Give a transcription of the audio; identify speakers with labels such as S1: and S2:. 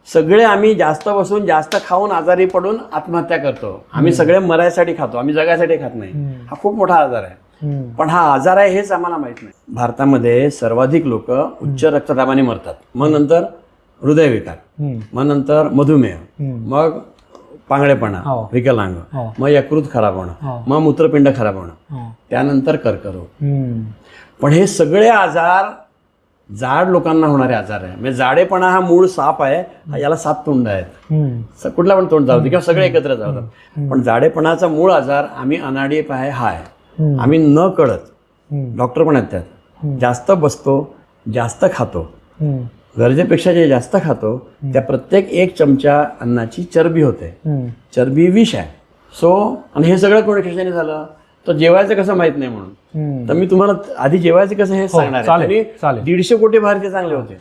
S1: सगळे आम्ही जास्त बसून जास्त खाऊन आजारी पडून आत्महत्या करतो. आम्ही सगळे मरायसाठी खातो, आम्ही जगासाठी खात नाही. हा खूप मोठा आजार आहे. पण हा आजार आहे हेच आम्हाला माहित नाही. भारतामध्ये सर्वाधिक लोक उच्च रक्तदाबाने मरतात, मग नंतर हृदयविकार, मग नंतर मधुमेह, मग पांगळेपणा, विकलांग, मग यकृत खराब होणं, मग मूत्रपिंड खराब होणं, त्यानंतर कर्करोग. पण हे सगळे आजार जाड लोकांना होणारे आजार आहे. म्हणजे जाडेपणा हा मूळ साप आहे, याला 7 तोंड आहेत. कुठला पण तोंड जाऊ दे किंवा सगळे एकत्र जातात. पण जाडेपणाचा मूळ आजार आम्ही अनाडी आहे हा आहे. आम्ही न कळत, डॉक्टर पण आहेत त्यात, जास्त बसतो, जास्त खातो, गरजेपेक्षा जे जास्त खातो त्या प्रत्येक 1 चमचा अन्नाची चरबी होते. चरबी विष आहे. सो आणि हे सगळं कोणी कशाने झालं, तर जेवायचं कसं माहित नाही म्हणून. तर मी तुम्हाला आधी जेवायचं कसं हे सांगणार आहे. 150 कोटी भारतीय चांगले होते.